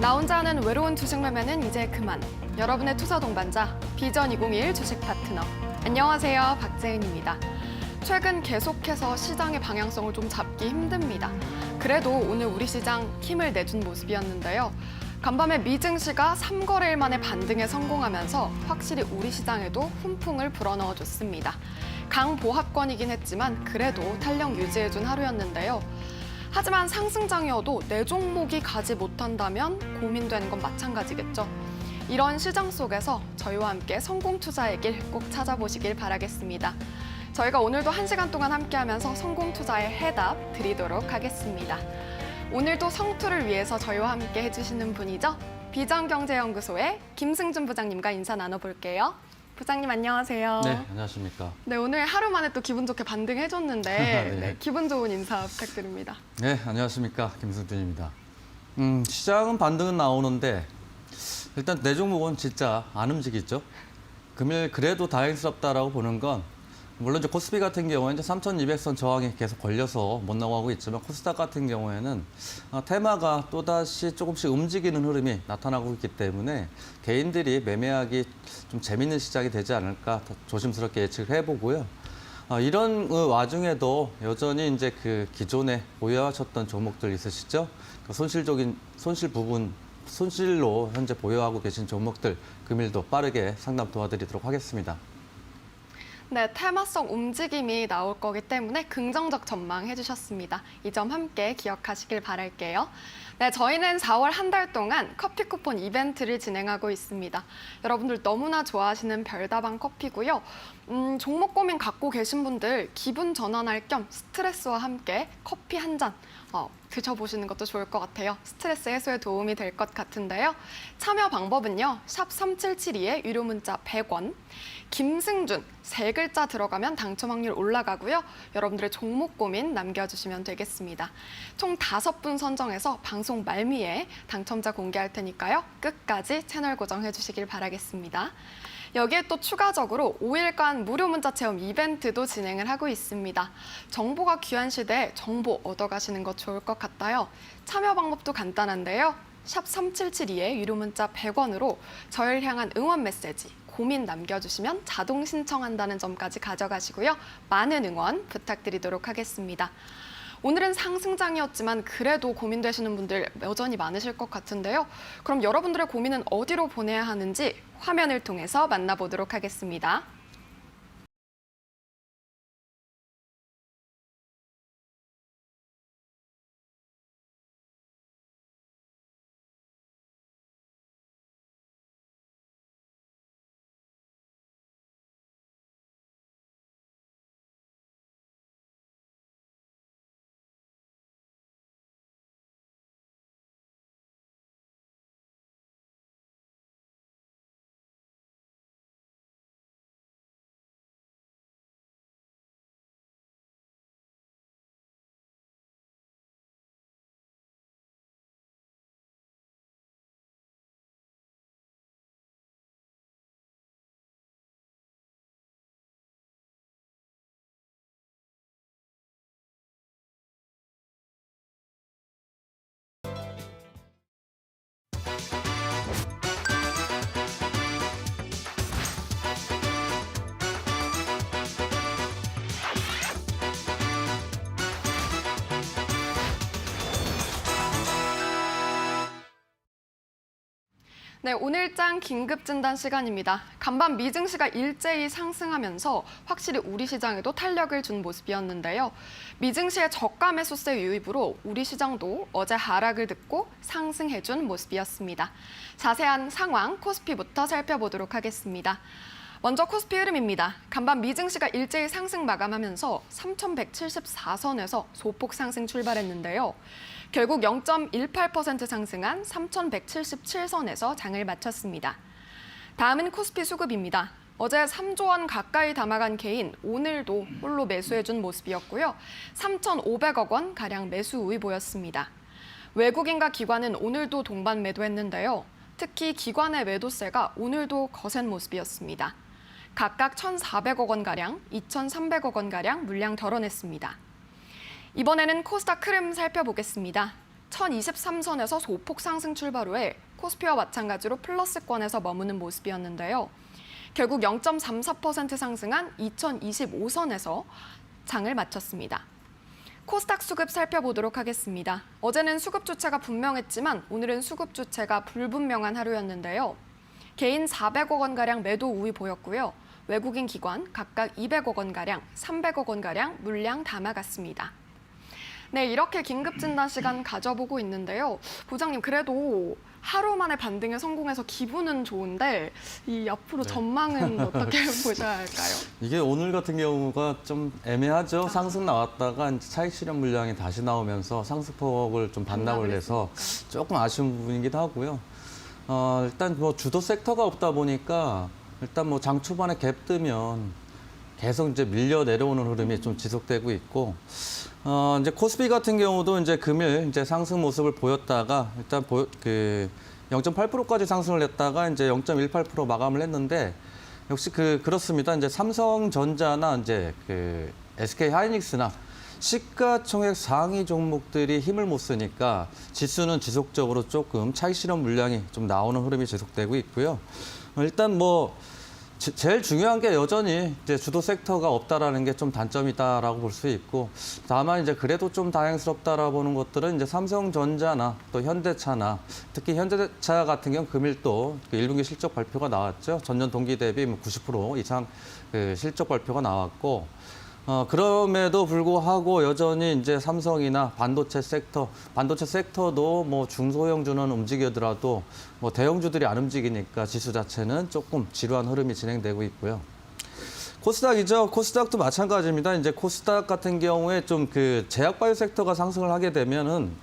나 혼자 하는 외로운 주식 매매는 이제 그만. 여러분의 투자 동반자 비전 2021 주식 파트너. 안녕하세요, 박재은입니다. 최근 계속해서 시장의 방향성을 좀 잡기 힘듭니다. 그래도 오늘 우리 시장 힘을 내준 모습이었는데요. 간밤에 미증시가 3거래일 만에 반등에 성공하면서 확실히 우리 시장에도 훈풍을 불어넣어줬습니다. 강보합권이긴 했지만 그래도 탄력 유지해준 하루였는데요. 하지만 상승장이어도 내 종목이 가지 못한다면 고민되는 건 마찬가지겠죠. 이런 시장 속에서 저희와 함께 성공 투자의 길 꼭 찾아보시길 바라겠습니다. 저희가 오늘도 1시간 동안 함께하면서 성공 투자의 해답 드리도록 하겠습니다. 오늘도 성투를 위해서 저희와 함께 해주시는 분이죠. 비전경제연구소의 김승준 부장님과 인사 나눠볼게요. 부장님 안녕하세요. 네, 안녕하십니까. 네, 오늘 하루 만에 또 기분 좋게 반등해줬는데 네. 네, 기분 좋은 인사 부탁드립니다. 네, 안녕하십니까. 김승준입니다. 시장은 반등은 나오는데 일단 내 종목은 진짜 안 움직이죠. 금일 그래도 다행스럽다라고 보는 건 물론 이제 코스피 같은 경우에는 3,200선 저항이 계속 걸려서 못 나가고 있지만 코스닥 같은 경우에는 테마가 또다시 조금씩 움직이는 흐름이 나타나고 있기 때문에 개인들이 매매하기 좀 재밌는 시장이 되지 않을까 조심스럽게 예측을 해보고요. 이런 와중에도 여전히 이제 그 기존에 보유하셨던 종목들 있으시죠? 손실로 현재 보유하고 계신 종목들 금일도 빠르게 상담 도와드리도록 하겠습니다. 네, 테마성 움직임이 나올 거기 때문에 긍정적 전망 해주셨습니다. 이 점 함께 기억하시길 바랄게요. 네, 저희는 4월 한 달 동안 커피 쿠폰 이벤트를 진행하고 있습니다. 여러분들 너무나 좋아하시는 별다방 커피고요. 종목 고민 갖고 계신 분들 기분 전환할 겸 스트레스와 함께 커피 한 잔 드셔보시는 것도 좋을 것 같아요. 스트레스 해소에 도움이 될 것 같은데요. 참여 방법은요. 샵 3772에 유료 문자 100원. 김승준 3글자 들어가면 당첨 확률 올라가고요. 여러분들의 종목 고민 남겨주시면 되겠습니다. 총 5분 선정해서 방송 말미에 당첨자 공개할 테니까요. 끝까지 채널 고정해 주시길 바라겠습니다. 여기에 또 추가적으로 5일간 무료 문자 체험 이벤트도 진행을 하고 있습니다. 정보가 귀한 시대에 정보 얻어가시는 것 좋을 것 같아요. 참여 방법도 간단한데요. 샵 3772에 유료 문자 100원으로 저를 향한 응원 메시지, 고민 남겨주시면 자동 신청한다는 점까지 가져가시고요. 많은 응원 부탁드리도록 하겠습니다. 오늘은 상승장이었지만 그래도 고민되시는 분들 여전히 많으실 것 같은데요. 그럼 여러분들의 고민은 어디로 보내야 하는지 화면을 통해서 만나보도록 하겠습니다. 네, 오늘장 긴급진단 시간입니다. 간밤 미증시가 일제히 상승하면서 확실히 우리 시장에도 탄력을 준 모습이었는데요. 미증시의 저가 매수세 유입으로 우리 시장도 어제 하락을 듣고 상승해준 모습이었습니다. 자세한 상황 코스피부터 살펴보도록 하겠습니다. 먼저 코스피 흐름입니다. 간밤 미증시가 일제히 상승 마감하면서 3,174선에서 소폭 상승 출발했는데요. 결국 0.18% 상승한 3,177선에서 장을 마쳤습니다. 다음은 코스피 수급입니다. 어제 3조 원 가까이 담아간 개인 오늘도 홀로 매수해준 모습이었고요. 3,500억 원가량 매수 우위 보였습니다. 외국인과 기관은 오늘도 동반 매도했는데요. 특히 기관의 매도세가 오늘도 거센 모습이었습니다. 각각 1,400억 원가량, 2,300억 원가량 물량 덜어냈습니다. 이번에는 코스닥 흐름 살펴보겠습니다. 1023선에서 소폭 상승 출발 후에 코스피와 마찬가지로 플러스권에서 머무는 모습이었는데요. 결국 0.34% 상승한 2025선에서 장을 마쳤습니다. 코스닥 수급 살펴보도록 하겠습니다. 어제는 수급 주체가 분명했지만 오늘은 수급 주체가 불분명한 하루였는데요. 개인 400억 원가량 매도 우위 보였고요. 외국인 기관 각각 200억 원가량, 300억 원가량 물량 담아갔습니다. 네, 이렇게 긴급 진단 시간 가져보고 있는데요. 부장님, 그래도 하루 만에 반등에 성공해서 기분은 좋은데 이 앞으로 전망은 어떻게 보셔야 할까요? 이게 오늘 같은 경우가 좀 애매하죠. 상승 나왔다가 이제 차익 실현 물량이 다시 나오면서 상승폭을 좀 반납을 해서 조금 아쉬운 부분이기도 하고요. 일단 뭐 주도 섹터가 없다 보니까 일단 뭐 장 초반에 갭 뜨면 계속 이제 밀려 내려오는 흐름이 좀 지속되고 있고, 이제 코스피 같은 경우도 이제 금일 이제 상승 모습을 보였다가 일단 0.8%까지 상승을 했다가 이제 0.18% 마감을 했는데, 역시 그렇습니다. 이제 삼성전자나 이제 SK 하이닉스나 시가총액 상위 종목들이 힘을 못 쓰니까 지수는 지속적으로 조금 차익 실현 물량이 좀 나오는 흐름이 지속되고 있고요. 일단 뭐 제일 중요한 게 여전히 이제 주도 섹터가 없다라는 게 좀 단점이다라고 볼 수 있고, 다만 이제 그래도 좀 다행스럽다라고 보는 것들은 이제 삼성전자나 또 현대차나, 특히 현대차 같은 경우 금일 또 1분기 실적 발표가 나왔죠. 전년 동기 대비 90% 이상 실적 발표가 나왔고, 그럼에도 불구하고 여전히 이제 삼성이나 반도체 섹터도 뭐 중소형주는 움직이더라도 뭐 대형주들이 안 움직이니까 지수 자체는 조금 지루한 흐름이 진행되고 있고요. 코스닥이죠. 코스닥도 마찬가지입니다. 이제 코스닥 같은 경우에 좀 제약바이오 섹터가 상승을 하게 되면은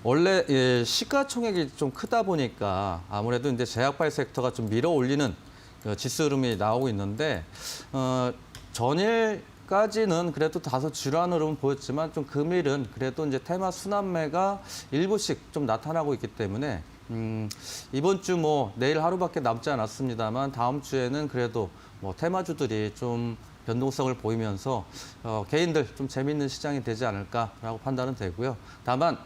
원래 시가총액이 좀 크다 보니까 아무래도 이제 제약바이오 섹터가 좀 밀어 올리는 지수 흐름이 나오고 있는데, 전일까지는 그래도 다소 지루한 흐름은 보였지만 좀 금일은 그래도 이제 테마 순환매가 일부씩 좀 나타나고 있기 때문에 이번 주 뭐 내일 하루밖에 남지 않았습니다만 다음 주에는 그래도 뭐 테마주들이 좀 변동성을 보이면서 개인들 좀 재미있는 시장이 되지 않을까라고 판단은 되고요. 다만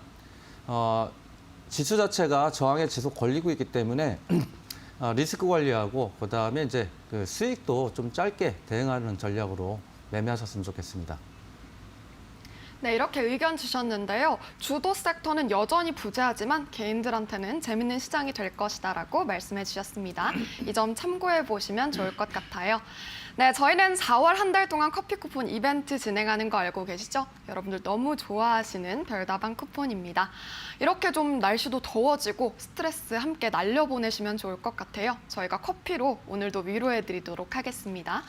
지수 자체가 저항에 지속 걸리고 있기 때문에 리스크 관리하고 그다음에 이제 수익도 좀 짧게 대응하는 전략으로 매매하셨으면 좋겠습니다. 네, 이렇게 의견 주셨는데요. 주도 섹터는 여전히 부재하지만 개인들한테는 재밌는 시장이 될 것이다라고 말씀해 주셨습니다. 이 점 참고해 보시면 좋을 것 같아요. 네, 저희는 4월 한 달 동안 커피 쿠폰 이벤트 진행하는 거 알고 계시죠? 여러분들 너무 좋아하시는 별다방 쿠폰입니다. 이렇게 좀 날씨도 더워지고 스트레스 함께 날려보내시면 좋을 것 같아요. 저희가 커피로 오늘도 위로해 드리도록 하겠습니다.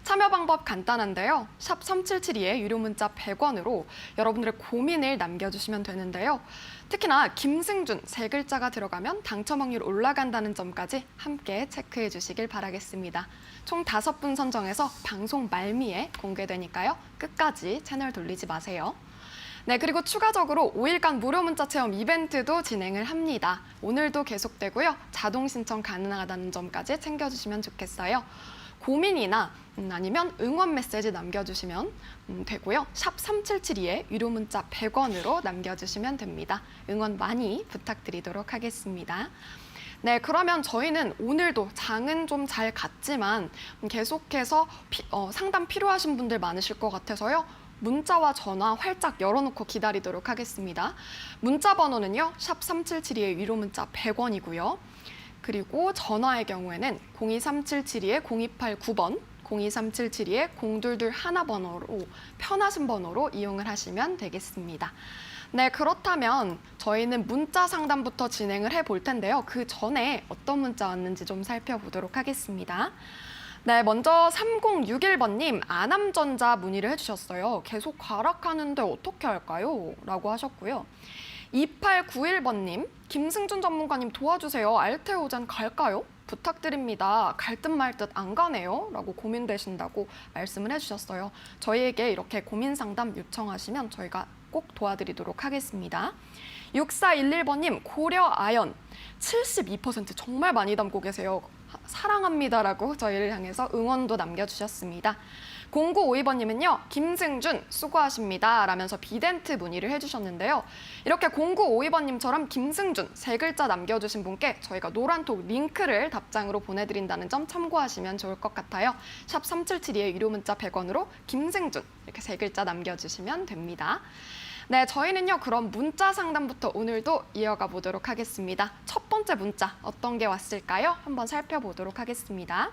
참여 방법 간단한데요. 샵 3772에 유료 문자 100원으로 여러분들의 고민을 남겨주시면 되는데요. 특히나 김승준 세 글자가 들어가면 당첨 확률 올라간다는 점까지 함께 체크해 주시길 바라겠습니다. 총 5분 선정해서 방송 말미에 공개되니까요. 끝까지 채널 돌리지 마세요. 네, 그리고 추가적으로 5일간 무료 문자 체험 이벤트도 진행을 합니다. 오늘도 계속되고요. 자동 신청 가능하다는 점까지 챙겨주시면 좋겠어요. 고민이나 아니면 응원 메시지 남겨주시면 되고요. 샵 3772에 유료 문자 100원으로 남겨주시면 됩니다. 응원 많이 부탁드리도록 하겠습니다. 네, 그러면 저희는 오늘도 장은 좀 잘 갔지만 계속해서 상담 필요하신 분들 많으실 것 같아서요. 문자와 전화 활짝 열어놓고 기다리도록 하겠습니다. 문자 번호는요. 샵 3772에 유료 문자 100원이고요. 그리고 전화의 경우에는 02377-2에 0289번, 02377-2에 0221번호로 편하신 번호로 이용을 하시면 되겠습니다. 네, 그렇다면 저희는 문자 상담부터 진행을 해볼 텐데요. 그 전에 어떤 문자 왔는지 좀 살펴보도록 하겠습니다. 네, 먼저 3061번님 아남전자 문의를 해주셨어요. 계속 하락하는데 어떻게 할까요? 라고 하셨고요. 2891번님, 김승준 전문가님 도와주세요. 알테오젠 갈까요? 부탁드립니다. 갈 듯 말 듯 안 가네요. 라고 고민되신다고 말씀을 해주셨어요. 저희에게 이렇게 고민 상담 요청하시면 저희가 꼭 도와드리도록 하겠습니다. 6411번님, 고려 아연 72% 정말 많이 담고 계세요. 사랑합니다라고 저희를 향해서 응원도 남겨주셨습니다. 0952번님은요. 김승준 수고하십니다 라면서 비덴트 문의를 해주셨는데요. 이렇게 0952번님처럼 김승준 세 글자 남겨주신 분께 저희가 노란톡 링크를 답장으로 보내드린다는 점 참고하시면 좋을 것 같아요. 샵 3772의 유료 문자 100원으로 김승준 이렇게 세 글자 남겨주시면 됩니다. 네, 저희는요. 그럼 문자 상담부터 오늘도 이어가 보도록 하겠습니다. 첫 번째 문자 어떤 게 왔을까요? 한번 살펴보도록 하겠습니다.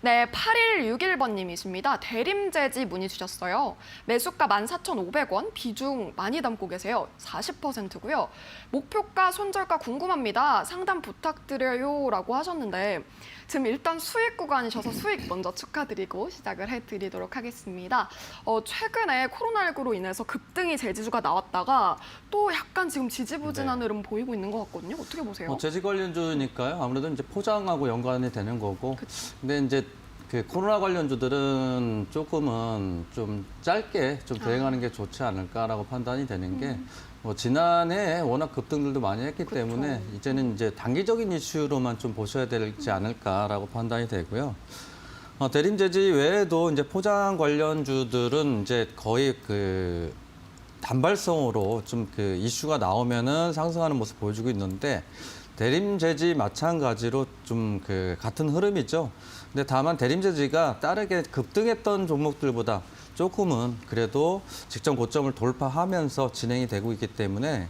네, 8161번님이십니다. 대림제지 문의 주셨어요. 매수가 14,500원, 비중 많이 담고 계세요. 40%고요. 목표가, 손절가 궁금합니다. 상담 부탁드려요 라고 하셨는데 지금 일단 수익 구간이셔서 수익 먼저 축하드리고 시작을 해드리도록 하겠습니다. 최근에 코로나19로 인해서 급등이 제지주가 나왔다가 또 약간 지금 지지부진한 흐름 보이고 있는 것 같거든요. 어떻게 보세요? 재지 관련주니까요. 아무래도 이제 포장하고 연관이 되는 거고. 근데 이제 그 코로나 관련주들은 조금은 좀 짧게 좀 대응하는 게 좋지 않을까라고 판단이 되는 게 지난해 워낙 급등들도 많이 했기 때문에 이제는 이제 단기적인 이슈로만 좀 보셔야 되지 않을까라고 판단이 되고요. 대림제지 외에도 이제 포장 관련주들은 이제 거의 그 단발성으로 좀 그 이슈가 나오면은 상승하는 모습 보여주고 있는데 대림제지 마찬가지로 좀 그 같은 흐름이죠. 근데 다만 대림제지가 빠르게 급등했던 종목들보다 조금은 그래도 직전 고점을 돌파하면서 진행이 되고 있기 때문에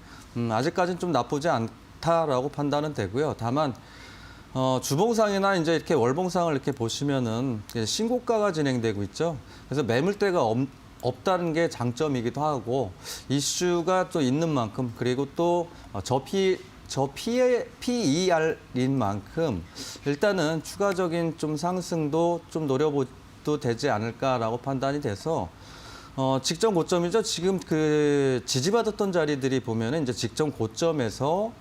아직까지는 좀 나쁘지 않다라고 판단은 되고요. 다만 주봉상이나 이제 이렇게 월봉상을 이렇게 보시면은 신고가가 진행되고 있죠. 그래서 매물대가 없다는 게 장점이기도 하고 이슈가 또 있는 만큼 그리고 또 PER인 만큼 일단은 추가적인 좀 상승도 좀 노려봐도 되지 않을까라고 판단이 돼서 직전 고점이죠. 지금 그 지지받았던 자리들이 보면은 이제 직전 고점에서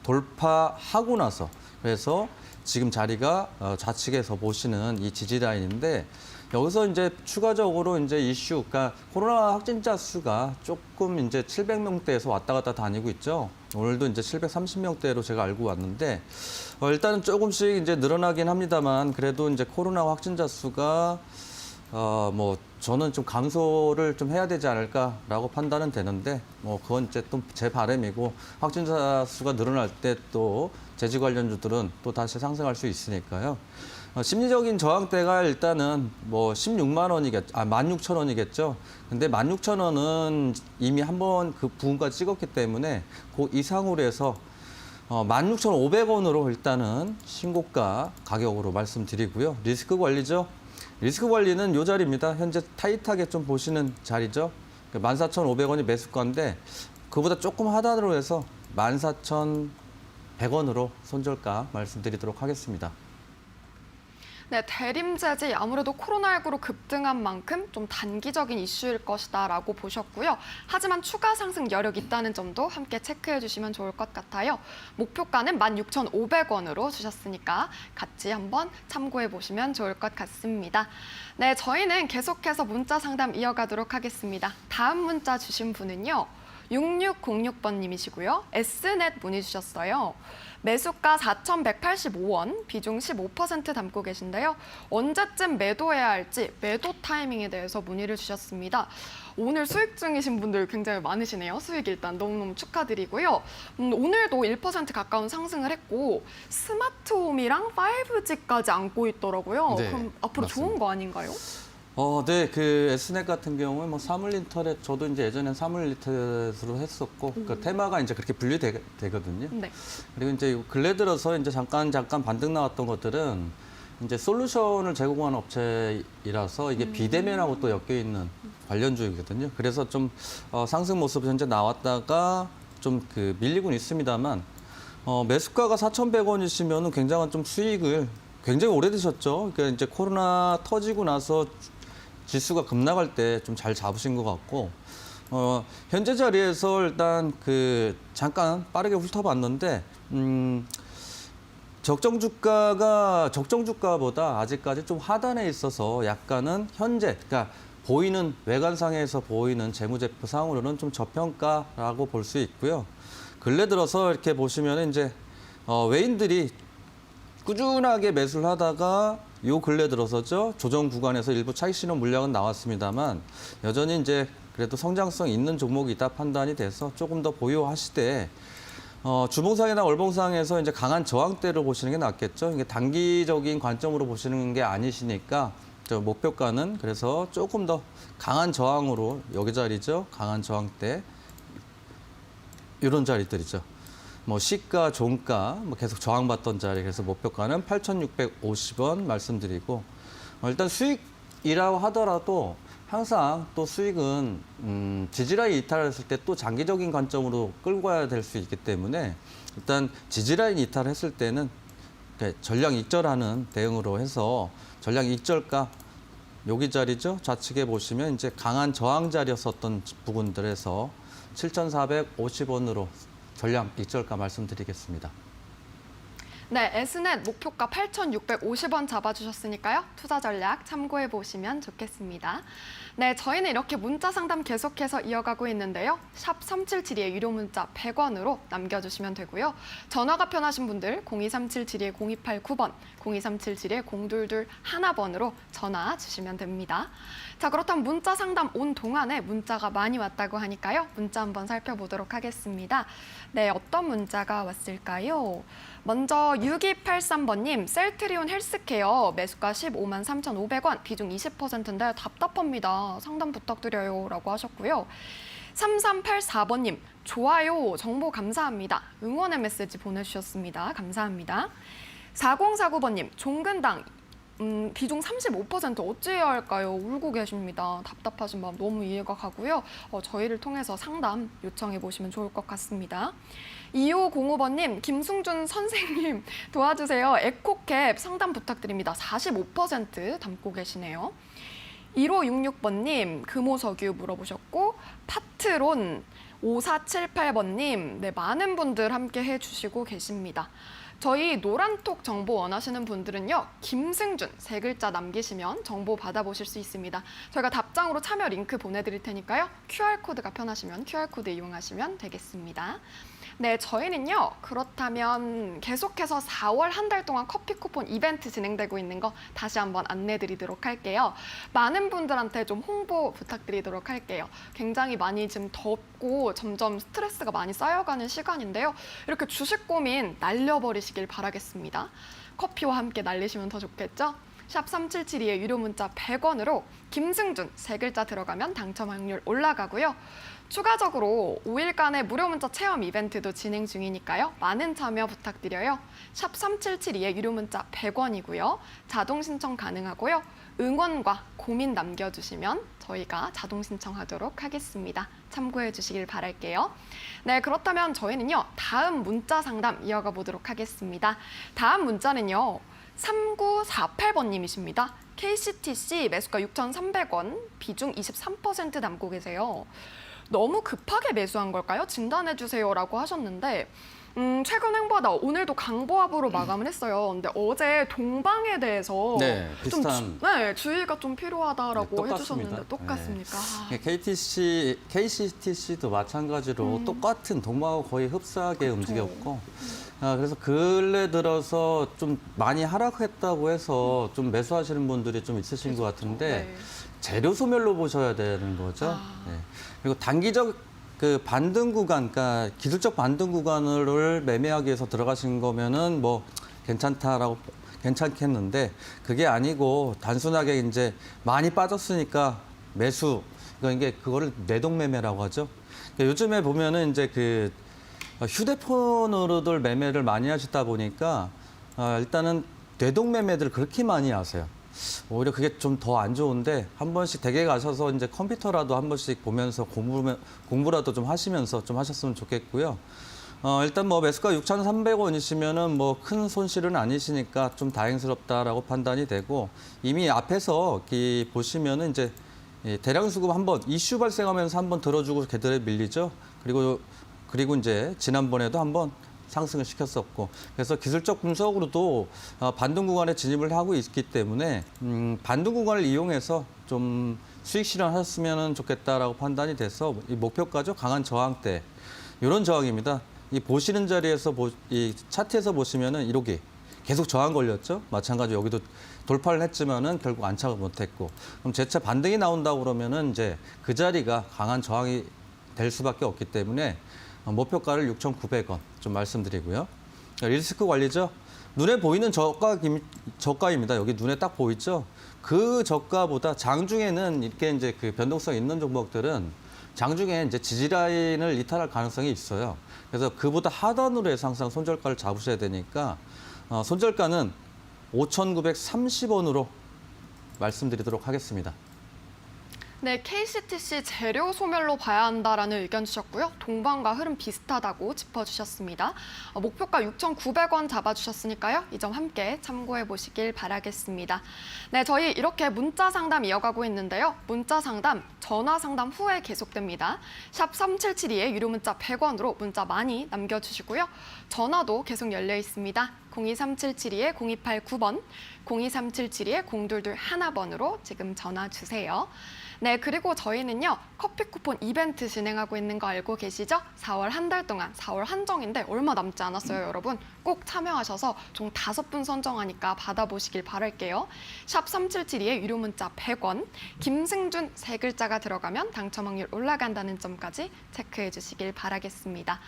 돌파하고 나서 그래서 지금 자리가 좌측에서 보시는 이 지지 라인인데 여기서 이제 추가적으로 이제 이슈, 그러니까 코로나 확진자 수가 조금 이제 700명대에서 왔다 갔다 다니고 있죠. 오늘도 이제 730명대로 제가 알고 왔는데 일단은 조금씩 이제 늘어나긴 합니다만 그래도 이제 코로나 확진자 수가 뭐 저는 좀 감소를 좀 해야 되지 않을까라고 판단은 되는데 뭐 그건 이제 또 제 바람이고 확진자 수가 늘어날 때 또 제지 관련주들은 또 다시 상승할 수 있으니까요. 심리적인 저항대가 일단은 뭐 16만 원이겠죠. 16,000원이겠죠. 근데 16,000원은 이미 한번 그 부분까지 찍었기 때문에 그 이상으로 해서 16,500원으로 일단은 신고가 가격으로 말씀드리고요. 리스크 관리죠. 리스크 관리는 이 자리입니다. 현재 타이트하게 좀 보시는 자리죠. 14,500원이 매수가인데 그보다 조금 하단으로 해서 14,100원으로 손절가 말씀드리도록 하겠습니다. 네, 대림제지 아무래도 코로나19로 급등한 만큼 좀 단기적인 이슈일 것이다라고 보셨고요. 하지만 추가 상승 여력 있다는 점도 함께 체크해 주시면 좋을 것 같아요. 목표가는 16,500원으로 주셨으니까 같이 한번 참고해 보시면 좋을 것 같습니다. 네, 저희는 계속해서 문자 상담 이어가도록 하겠습니다. 다음 문자 주신 분은요. 6606번님이시고요. S넷 문의 주셨어요. 매수가 4,185원, 비중 15% 담고 계신데요. 언제쯤 매도해야 할지 매도 타이밍에 대해서 문의를 주셨습니다. 오늘 수익 중이신 분들 굉장히 많으시네요. 수익 일단 너무너무 축하드리고요. 오늘도 1% 가까운 상승을 했고 스마트홈이랑 5G까지 안고 있더라고요. 네, 그럼 앞으로 맞습니다. 좋은 거 아닌가요? 네, 그 S넷 같은 경우는 뭐 사물인터넷 저도 이제 예전엔 사물인터넷으로 했었고 그 테마가 이제 그렇게 분류되거든요. 네. 그리고 이제 근래 들어서 이제 잠깐 반등 나왔던 것들은 이제 솔루션을 제공하는 업체이라서 이게 비대면하고 또 엮여 있는 관련주이거든요. 그래서 좀 상승 모습 현재 나왔다가 좀 그 밀리고는 있습니다만 매수가가 4,100원이시면은 굉장한 좀 수익을 굉장히 오래되셨죠. 그러니까 이제 코로나 터지고 나서 지수가 급락할 때 좀 잘 잡으신 것 같고 현재 자리에서 일단 그 잠깐 빠르게 훑어봤는데 적정 주가보다 아직까지 좀 하단에 있어서 약간은 현재 그러니까 보이는 외관상에서 보이는 재무제표 상으로는 좀 저평가라고 볼 수 있고요. 근래 들어서 이렇게 보시면 이제 외인들이 꾸준하게 매수를 하다가 요 근래 들어서죠. 조정 구간에서 일부 차익 신호 물량은 나왔습니다만 여전히 이제 그래도 성장성 있는 종목이다 판단이 돼서 조금 더 보유하시되 주봉상이나 월봉상에서 이제 강한 저항대를 보시는 게 낫겠죠. 이게 단기적인 관점으로 보시는 게 아니시니까 저 목표가는 그래서 조금 더 강한 저항으로 여기 자리죠. 강한 저항대 이런 자리들이죠. 뭐 시가, 종가 뭐 계속 저항받던 자리 그래서 목표가는 8,650원 말씀드리고 일단 수익이라고 하더라도 항상 또 수익은 지지라인 이탈했을 때 또 장기적인 관점으로 끌고 가야 될 수 있기 때문에 일단 지지라인 이탈했을 때는 전량 익절하는 대응으로 해서 전량 익절가 여기 자리죠. 좌측에 보시면 이제 강한 저항 자리였었던 부분들에서 7,450원으로 전량 익절가 말씀드리겠습니다. 네, 에스넷 목표가 8,650원 잡아주셨으니까요. 투자 전략 참고해 보시면 좋겠습니다. 네, 저희는 이렇게 문자 상담 계속해서 이어가고 있는데요. 샵 3772의 유료 문자 100원으로 남겨주시면 되고요. 전화가 편하신 분들 02377의 0289번, 02377의 0221번으로 전화 주시면 됩니다. 자, 그렇다면 문자 상담 온 동안에 문자가 많이 왔다고 하니까요. 문자 한번 살펴보도록 하겠습니다. 네, 어떤 문자가 왔을까요? 먼저 6283번님, 셀트리온 헬스케어 매수가 15만 3,500원, 비중 20%인데 답답합니다. 상담 부탁드려요 라고 하셨고요. 3384번님, 좋아요, 정보 감사합니다. 응원의 메시지 보내주셨습니다. 감사합니다. 4049번님, 종근당 비중 35% 어찌해야 할까요? 울고 계십니다. 답답하신 마음 너무 이해가 가고요. 저희를 통해서 상담 요청해 보시면 좋을 것 같습니다. 2505번님, 김승준 선생님 도와주세요. 에코캡 상담 부탁드립니다. 45% 담고 계시네요. 1566번님, 금호석유 물어보셨고, 파트론 5478번님, 네, 많은 분들 함께 해주시고 계십니다. 저희 노란톡 정보 원하시는 분들은요. 김승준 세 글자 남기시면 정보 받아보실 수 있습니다. 저희가 답장으로 참여 링크 보내드릴 테니까요. QR코드가 편하시면 QR코드 이용하시면 되겠습니다. 네, 저희는요. 그렇다면 계속해서 4월 한 달 동안 커피 쿠폰 이벤트 진행되고 있는 거 다시 한번 안내드리도록 할게요. 많은 분들한테 좀 홍보 부탁드리도록 할게요. 굉장히 많이 지금 덥고 점점 스트레스가 많이 쌓여가는 시간인데요. 이렇게 주식 고민 날려버리시길 바라겠습니다. 커피와 함께 날리시면 더 좋겠죠? 샵 3772의 유료 문자 100원으로 김승준 세 글자 들어가면 당첨 확률 올라가고요. 추가적으로 5일간의 무료 문자 체험 이벤트도 진행 중이니까요. 많은 참여 부탁드려요. 샵 3772의 유료 문자 100원이고요. 자동 신청 가능하고요. 응원과 고민 남겨주시면 저희가 자동 신청하도록 하겠습니다. 참고해 주시길 바랄게요. 네, 그렇다면 저희는요. 다음 문자 상담 이어가 보도록 하겠습니다. 다음 문자는요. 3948번님이십니다. KCTC 매수가 6,300원, 비중 23% 남고 계세요. 너무 급하게 매수한 걸까요? 진단해 주세요라고 하셨는데 최근 행보하다 오늘도 강보합으로 마감을 했어요. 근데 어제 동방에 대해서 네, 비슷한. 주의가 좀 필요하다라고 네, 해주셨는데 똑같습니까? 네. KCTC도 마찬가지로 똑같은 동방하고 거의 흡사하게 움직였고 그래서 근래 들어서 좀 많이 하락했다고 해서 좀 매수하시는 분들이 좀 있으신 것 같은데 네. 재료 소멸로 보셔야 되는 거죠. 네. 그리고 단기적 그 반등 구간, 그러니까 기술적 반등 구간을 매매하기 위해서 들어가신 거면은 뭐 괜찮겠는데 그게 아니고 단순하게 이제 많이 빠졌으니까 매수, 이게 그거를 내동 매매라고 하죠. 그러니까 요즘에 보면은 이제 그 휴대폰으로들 매매를 많이 하시다 보니까 일단은 내동 매매들 그렇게 많이 하세요. 오히려 그게 좀 더 안 좋은데 한 번씩 댁에 가셔서 이제 컴퓨터라도 한 번씩 보면서 공부라도 좀 하시면서 좀 하셨으면 좋겠고요. 일단 뭐 매수가 6,300원이시면은 뭐 큰 손실은 아니시니까 좀 다행스럽다라고 판단이 되고 이미 앞에서 보시면은 이제 대량 수급 한번 이슈 발생하면서 한번 들어주고 개들에 밀리죠. 그리고 이제 지난번에도 한번 상승을 시켰었고 그래서 기술적 분석으로도 반등 구간에 진입을 하고 있기 때문에 반등 구간을 이용해서 좀 수익 실현하셨으면 좋겠다라고 판단이 돼서 이 목표가죠. 강한 저항대 이런 저항입니다. 이 보시는 자리에서 이 차트에서 보시면은 이렇게 계속 저항 걸렸죠. 마찬가지로 여기도 돌파를 했지만은 결국 안착을 못했고, 그럼 재차 반등이 나온다고 그러면은 이제 그 자리가 강한 저항이 될 수밖에 없기 때문에 목표가를 6,900원 좀 말씀드리고요. 리스크 관리죠. 눈에 보이는 저가입니다. 여기 눈에 딱 보이죠. 그 저가보다 장중에는 이렇게 이제 그 변동성 있는 종목들은 장중에 이제 지지라인을 이탈할 가능성이 있어요. 그래서 그보다 하단으로 해서 항상 손절가를 잡으셔야 되니까 손절가는 5,930원으로 말씀드리도록 하겠습니다. 네, KCTC 재료 소멸로 봐야 한다라는 의견 주셨고요. 동방과 흐름 비슷하다고 짚어주셨습니다. 목표가 6,900원 잡아주셨으니까요. 이 점 함께 참고해 보시길 바라겠습니다. 네, 저희 이렇게 문자 상담 이어가고 있는데요. 문자 상담, 전화 상담 후에 계속됩니다. 샵 3772에 유료 문자 100원으로 문자 많이 남겨주시고요. 전화도 계속 열려 있습니다. 023-772에 0289번, 023-772에 0221번으로 지금 전화 주세요. 네, 그리고 저희는요, 커피 쿠폰 이벤트 진행하고 있는 거 알고 계시죠? 4월 한 달 동안, 4월 한정인데 얼마 남지 않았어요, 여러분. 꼭 참여하셔서 총 5분 선정하니까 받아보시길 바랄게요. 샵 3772에 유료 문자 100원, 김승준 3글자가 들어가면 당첨 확률 올라간다는 점까지 체크해 주시길 바라겠습니다.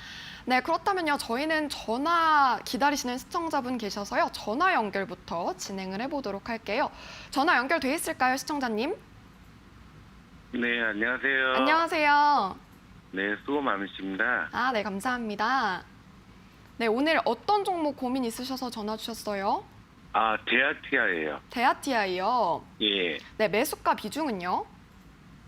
네, 그렇다면요, 저희는 전화 기다리시는 시청자분 계셔서요, 전화 연결부터 진행을 해보도록 할게요. 전화 연결돼 있을까요, 시청자님? 네, 안녕하세요. 안녕하세요. 네, 수고 많으십니다. 아, 네, 감사합니다. 네, 오늘 어떤 종목 고민 있으셔서 전화 주셨어요? 아, 데아티아예요. 데아티아이요. 예. 네, 매수가 비중은요?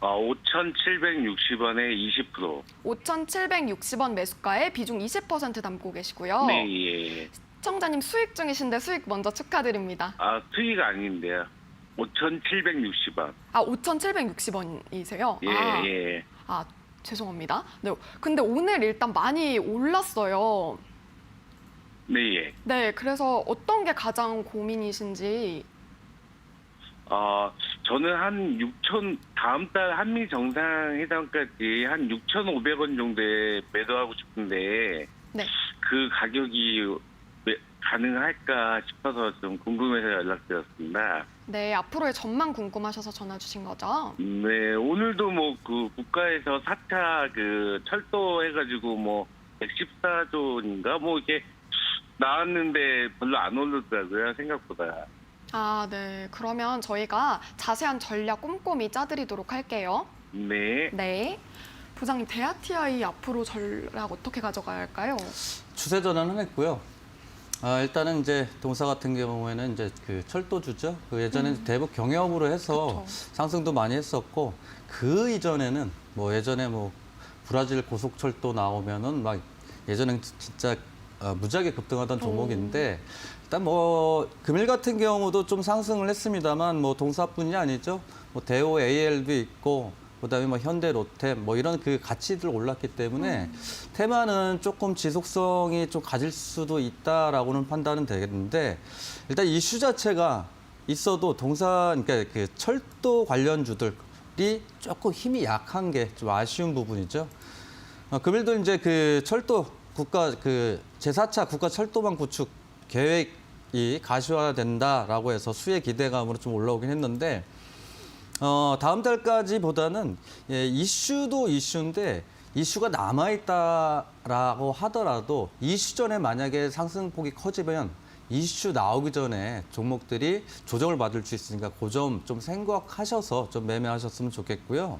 5,760원에 20%. 5,760원 매수가에 비중 20% 담고 계시고요. 네, 예. 시청자님 수익 중이신데 수익 먼저 축하드립니다. 아, 수익 아닌데요. 5,760원. 아, 5,760원이세요? 예, 예. 아, 죄송합니다. 네, 근데 오늘 일단 많이 올랐어요. 네, 예. 네, 그래서 어떤 게 가장 고민이신지. 저는 한 6천, 다음 달 한미 정상회담까지 한 6,500원 정도에 매도하고 싶은데, 네. 그 가격이 가능할까 싶어서 좀 궁금해서 연락드렸습니다. 네, 앞으로의 전망 궁금하셔서 전화 주신 거죠? 네, 오늘도 뭐 그 국가에서 4차 그 철도 해가지고 뭐 114조인가 뭐 이렇게 나왔는데 별로 안 오르더라고요, 생각보다. 아, 네. 그러면 저희가 자세한 전략 꼼꼼히 짜드리도록 할게요. 네. 네. 부장님, 데아티아이 앞으로 전략 어떻게 가져가야 할까요? 추세 전환은 했고요. 일단은 이제 동사 같은 경우에는 이제 그 철도주죠. 그 예전에 대북 경협으로 해서 그쵸. 상승도 많이 했었고, 그 이전에는 뭐 예전에 뭐 브라질 고속철도 나오면은 막 예전엔 진짜 무지하게 급등하던 종목인데, 일단 뭐 금일 같은 경우도 좀 상승을 했습니다만 뭐 동사뿐이 아니죠. 뭐 대우 AL도 있고, 그다음에 뭐 현대, 롯데 뭐 이런 그 가치들 올랐기 때문에 테마는 조금 지속성이 좀 가질 수도 있다라고는 판단은 되겠는데, 일단 이슈 자체가 있어도 그러니까 그 철도 관련주들이 조금 힘이 약한 게 좀 아쉬운 부분이죠. 금일도 이제 그 철도 그 제4차 국가 철도망 구축 계획이 가시화된다라고 해서 수혜 기대감으로 좀 올라오긴 했는데, 다음 달까지보다는 이슈도 이슈인데, 이슈가 남아있다라고 하더라도 이슈 전에 만약에 상승폭이 커지면 이슈 나오기 전에 종목들이 조정을 받을 수 있으니까 그 점 좀 생각하셔서 좀 매매하셨으면 좋겠고요.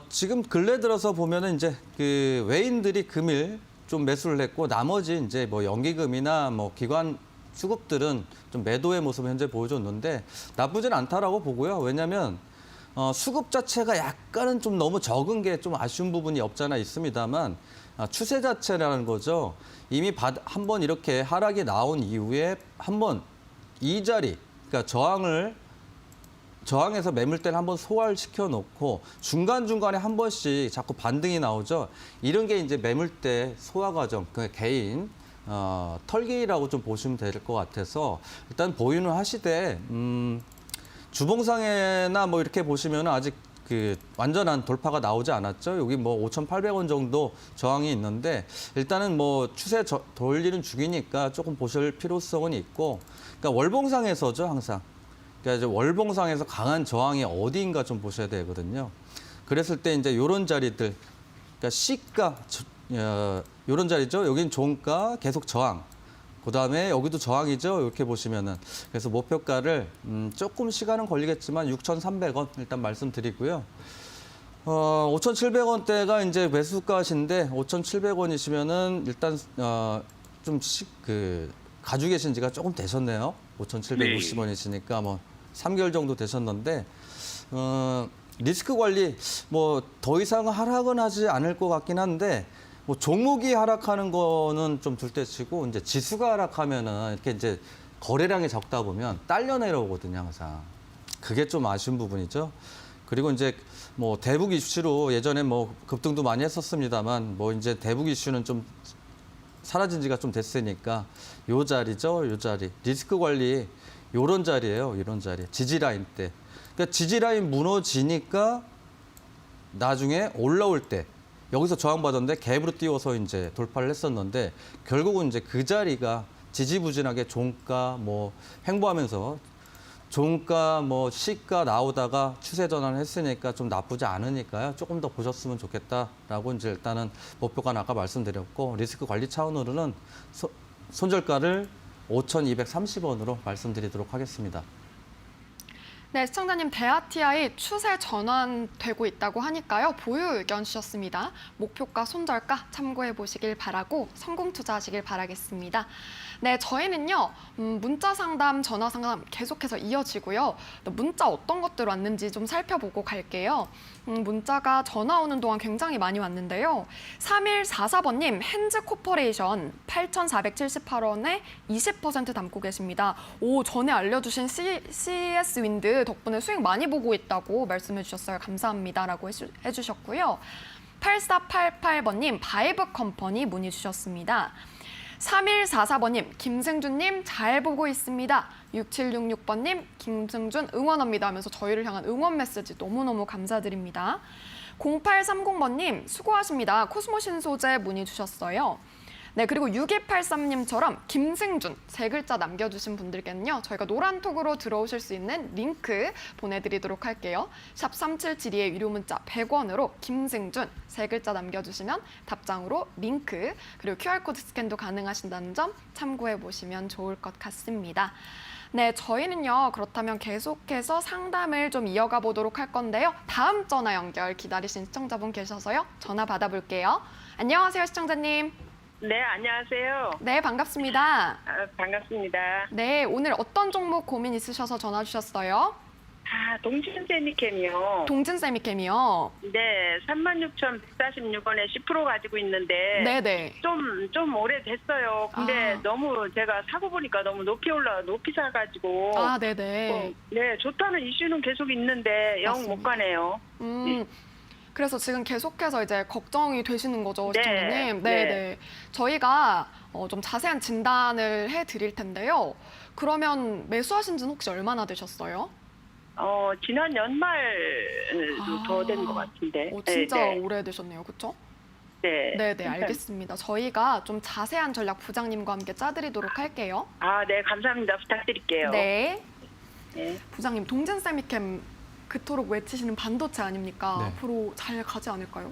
지금 근래 들어서 보면은 이제 그 외인들이 금일 좀 매수를 했고, 나머지 이제 뭐 연기금이나 뭐 기관 수급들은 좀 매도의 모습을 현재 보여줬는데 나쁘진 않다라고 보고요. 왜냐하면 수급 자체가 약간은 좀 너무 적은 게 좀 아쉬운 부분이 없잖아 있습니다만, 추세 자체라는 거죠. 이미 한번 이렇게 하락이 나온 이후에 한번 이 자리, 그러니까 저항에서 매물대를 한번 소화시켜 놓고 중간중간에 한 번씩 자꾸 반등이 나오죠. 이런 게 이제 매물대 소화 과정, 그 개인 털기라고 좀 보시면 될 것 같아서 일단 보유는 하시되, 주봉상에나 뭐 이렇게 보시면 아직 그 완전한 돌파가 나오지 않았죠. 여기 뭐 5,800원 정도 저항이 있는데 일단은 뭐 추세 돌리는 중이니까 조금 보실 필요성은 있고, 그러니까 월봉상에서죠 항상. 그러니까 이제 월봉상에서 강한 저항이 어디인가 좀 보셔야 되거든요. 그랬을 때 이제 이런 자리들, 그러니까 시가 이런 자리죠. 여긴 종가 계속 저항. 그다음에 여기도 저항이죠. 이렇게 보시면은. 그래서 목표가를 조금 시간은 걸리겠지만 6,300원 일단 말씀드리고요. 5,700원대가 이제 매수가신데 5,700원이시면은 일단 좀 가지고 계신 지가 조금 되셨네요. 5,760원이시니까 뭐 3개월 정도 되셨는데 리스크 관리 뭐 더 이상 하락은 하지 않을 것 같긴 한데 뭐 종목이 하락하는 거는 좀 둘째 치고 이제 지수가 하락하면은 이렇게 이제 거래량이 적다 보면 딸려 내려오거든요, 항상. 그게 좀 아쉬운 부분이죠. 그리고 이제 뭐 대북 이슈로 예전에 뭐 급등도 많이 했었습니다만 뭐 이제 대북 이슈는 좀 사라진 지가 좀 됐으니까 요 자리죠, 요 자리. 리스크 관리 요런 자리예요, 이런 자리. 지지 라인 때. 그러니까 지지 라인 무너지니까 나중에 올라올 때 여기서 저항받았는데 갭으로 띄워서 이제 돌파를 했었는데 결국은 이제 그 자리가 지지부진하게 종가 뭐 횡보하면서 종가 뭐 시가 나오다가 추세 전환을 했으니까 좀 나쁘지 않으니까요. 조금 더 보셨으면 좋겠다라고 이제 일단은 목표가는 아까 말씀드렸고 리스크 관리 차원으로는 손절가를 5,230원으로 말씀드리도록 하겠습니다. 네, 시청자님 대아티아이 추세 전환되고 있다고 하니까요. 보유 의견 주셨습니다. 목표가, 손절가 참고해 보시길 바라고 성공 투자하시길 바라겠습니다. 네, 저희는요. 문자 상담, 전화 상담 계속해서 이어지고요. 문자 어떤 것들 왔는지 좀 살펴보고 갈게요. 문자가 전화 오는 동안 굉장히 많이 왔는데요. 3144번님, 핸즈 코퍼레이션 8,478원에 20% 담고 계십니다. 오, 전에 알려주신 CES 윈드 덕분에 수익 많이 보고 있다고 말씀해 주셨어요. 감사합니다라고 해주셨고요. 8488번님, 바이브 컴퍼니 문의 주셨습니다. 3144번님, 김승준님 잘 보고 있습니다. 6766번님, 김승준 응원합니다 하면서 저희를 향한 응원 메시지 너무너무 감사드립니다. 0830번님, 수고하십니다. 코스모 신소재 문의 주셨어요. 네, 그리고 6283님처럼 김승준 세 글자 남겨주신 분들께는요. 저희가 노란톡으로 들어오실 수 있는 링크 보내드리도록 할게요. 샵 3772의 유료 문자 100원으로 김승준 세 글자 남겨주시면 답장으로 링크 그리고 QR코드 스캔도 가능하신다는 점 참고해 보시면 좋을 것 같습니다. 네, 저희는요. 그렇다면 계속해서 상담을 좀 이어가 보도록 할 건데요. 다음 전화 연결 기다리신 시청자분 계셔서요. 전화 받아볼게요. 안녕하세요, 시청자님. 네, 안녕하세요. 네, 반갑습니다. 반갑습니다. 네, 오늘 어떤 종목 고민 있으셔서 전화 주셨어요? 동진세미캠이요. 동진세미캠이요. 네, 36,146원에 10% 가지고 있는데 네네. 좀 오래됐어요. 근데 너무 제가 사고 보니까 너무 높이 사가지고 아, 네네. 네, 좋다는 이슈는 계속 있는데 영 맞습니다. 못 가네요. 그래서 지금 계속해서 이제 걱정이 되시는 거죠, 네, 시청자님? 네. 네네. 저희가 좀 자세한 진단을 해드릴 텐데요. 그러면 매수하신 지는 혹시 얼마나 되셨어요? 지난 연말도 더 된 것 같은데. 진짜 네, 네. 오래되셨네요, 그렇죠? 네. 네네, 알겠습니다. 저희가 좀 자세한 전략 부장님과 함께 짜드리도록 할게요. 네, 감사합니다. 부탁드릴게요. 네. 네. 부장님, 동진세미캠 그토록 외치시는 반도체 아닙니까? 네. 앞으로 잘 가지 않을까요?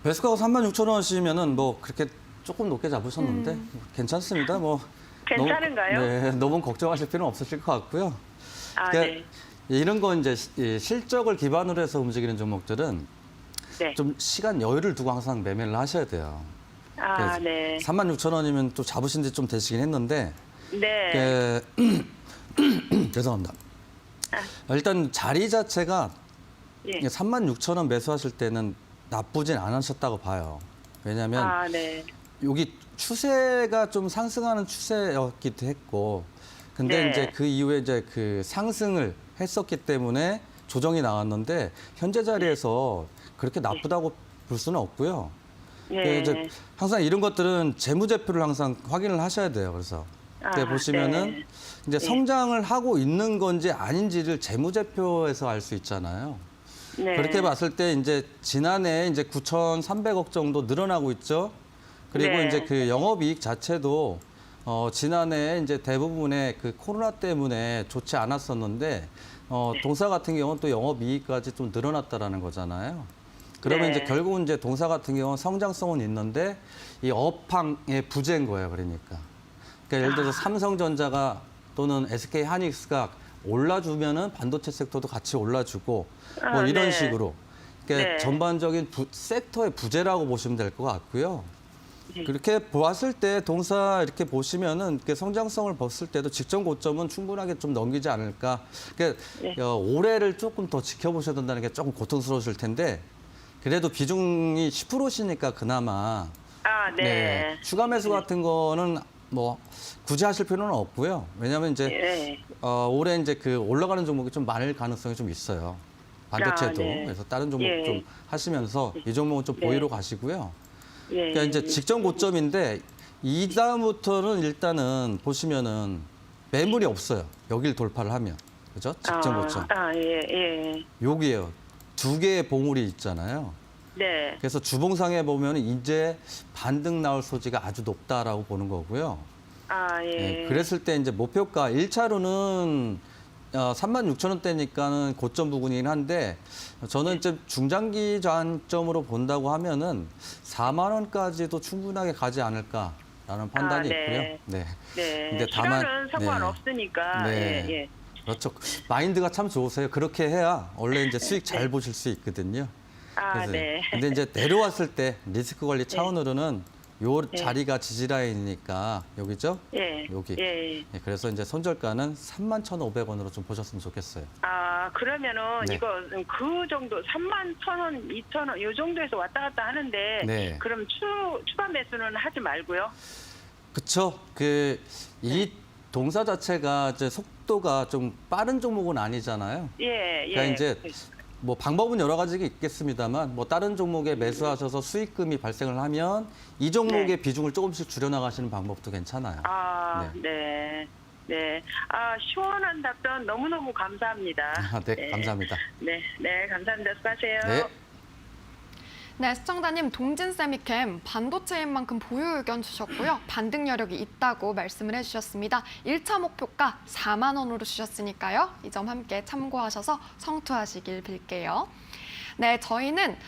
매수가가 36,000원이시면은 뭐 그렇게 조금 높게 잡으셨는데 괜찮습니다. 뭐 괜찮은가요? 네, 너무 걱정하실 필요는 없으실 것 같고요. 네. 이런 건 이제 실적을 기반으로 해서 움직이는 종목들은 네. 좀 시간 여유를 두고 항상 매매를 하셔야 돼요. 네. 36,000원이면 또 잡으신 지 좀 되시긴 했는데 네. 죄송합니다. 일단 자리 자체가 예. 36,000원 매수하실 때는 나쁘진 않으셨다고 봐요. 왜냐하면 네. 여기 추세가 좀 상승하는 추세였기도 했고, 근데 네. 이제 그 이후에 이제 그 상승을 했었기 때문에 조정이 나왔는데 현재 자리에서 그렇게 나쁘다고 볼 수는 없고요. 네. 이제 항상 이런 것들은 재무제표를 항상 확인을 하셔야 돼요. 그래서 보시면은 네. 이제 성장을 하고 있는 건지 아닌지를 재무제표에서 알 수 있잖아요. 네. 그렇게 봤을 때 이제 지난해 이제 9,300억 정도 늘어나고 있죠. 그리고 네. 이제 그 영업이익 자체도 지난해 이제 대부분의 그 코로나 때문에 좋지 않았었는데 동사 같은 경우는 또 영업이익까지 좀 늘어났다라는 거잖아요. 그러면 네. 이제 결국은 이제 동사 같은 경우는 성장성은 있는데 이 업황의 부재인 거예요. 그러니까 예를 들어서 삼성전자가 또는 SK 하이닉스가 올라주면은 반도체 섹터도 같이 올라주고 뭐 이런 네. 식으로 그러니까 네. 전반적인 섹터의 부재라고 보시면 될 것 같고요. 네. 그렇게 보았을 때 동사 이렇게 보시면은 이렇게 성장성을 봤을 때도 직전 고점은 충분하게 좀 넘기지 않을까. 그러니까 네. 올해를 조금 더 지켜보셔야 된다는 게 조금 고통스러우실 텐데 그래도 비중이 10%시니까 그나마 네. 추가 매수 같은 거는 뭐 굳이 하실 필요는 없고요. 왜냐하면 이제 네. 올해 이제 그 올라가는 종목이 좀 많을 가능성이 좀 있어요. 반도체도. 네. 그래서 다른 종목 예. 좀 하시면서 이 종목은 좀 네. 보유로 가시고요. 예. 그러니까 이제 직전 고점인데 이 다음부터는 일단은 보시면은 매물이 없어요. 여길 돌파를 하면. 그죠? 직전 고점. 예. 여기에요. 두 개의 봉우리 있잖아요. 네. 그래서 주봉상에 보면 이제 반등 나올 소지가 아주 높다라고 보는 거고요. 예. 그랬을 때 이제 목표가 1차로는 36,000원대니까는 고점 부근이긴 한데 저는 좀 중장기 관점으로 본다고 하면은 4만 원까지도 충분하게 가지 않을까라는 판단이 네. 있고요. 네. 네. 근데 다만 시간은 상관없으니까. 네. 예. 그렇죠. 마인드가 참 좋으세요. 그렇게 해야 원래 이제 수익 잘 보실 수 있거든요. 그래서 네. 근데 이제 내려왔을 때 리스크 관리 차원으로는 요 네. 자리가 지지라인이니까 여기죠? 예. 여기. 예. 네, 그래서 이제 손절가는 31,500원으로 좀 보셨으면 좋겠어요. 그러면은 네. 이거 그 정도 31,000원, 2,000원 요 정도에서 왔다 갔다 하는데 네. 그럼 추가 매수는 하지 말고요. 그쵸. 이 동사 자체가 이제 속도가 좀 빠른 종목은 아니잖아요. 예. 그러니까 이제 뭐 방법은 여러 가지가 있겠습니다만 뭐 다른 종목에 매수하셔서 수익금이 발생을 하면 이 종목의 네. 비중을 조금씩 줄여나가시는 방법도 괜찮아요. 네. 네. 시원한 답변 너무너무 감사합니다. 네, 감사합니다. 네, 감사합니다. 수고하세요. 네. 네, 시청자님 동진세미캠 반도체인 만큼 보유 의견 주셨고요. 반등 여력이 있다고 말씀을 해주셨습니다. 1차 목표가 4만 원으로 주셨으니까요. 이 점 함께 참고하셔서 성투하시길 빌게요. 네, 저희는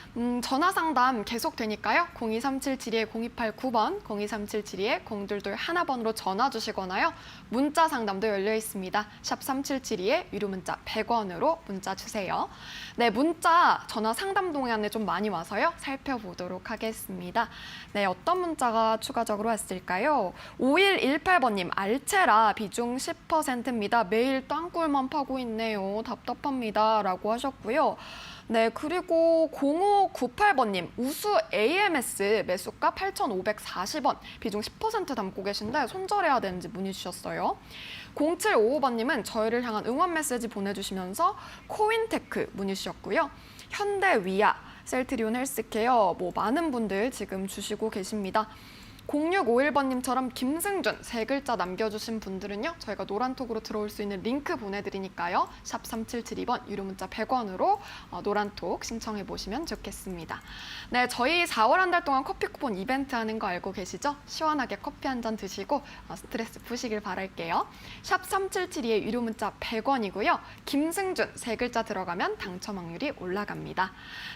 전화 상담 계속 되니까요. 02377-0289번, 02377-0221번으로 전화 주시거나요. 문자 상담도 열려 있습니다. 샵 3772에 유료 문자 100원으로 문자 주세요. 네, 문자 전화 상담 동안에 좀 많이 와서요. 살펴보도록 하겠습니다. 네, 어떤 문자가 추가적으로 왔을까요? 5118번님, 알체라 비중 10%입니다. 매일 땅굴만 파고 있네요. 답답합니다. 라고 하셨고요. 네, 그리고 0598번님, 우수 AMS 매수가 8,540원, 비중 10% 담고 계신데 손절해야 되는지 문의 주셨어요. 0755번님은 저희를 향한 응원 메시지 보내주시면서 코인테크 문의 주셨고요. 현대위아, 셀트리온 헬스케어, 많은 분들 지금 주시고 계십니다. 0651번님처럼 김승준 세 글자 남겨주신 분들은요. 저희가 노란톡으로 들어올 수 있는 링크 보내드리니까요. 샵 3772번 유료 문자 100원으로 노란톡 신청해 보시면 좋겠습니다. 네, 저희 4월 한 달 동안 커피 쿠폰 이벤트 하는 거 알고 계시죠? 시원하게 커피 한 잔 드시고 스트레스 푸시길 바랄게요. 샵 3772의 유료 문자 100원이고요. 김승준 세 글자 들어가면 당첨 확률이 올라갑니다.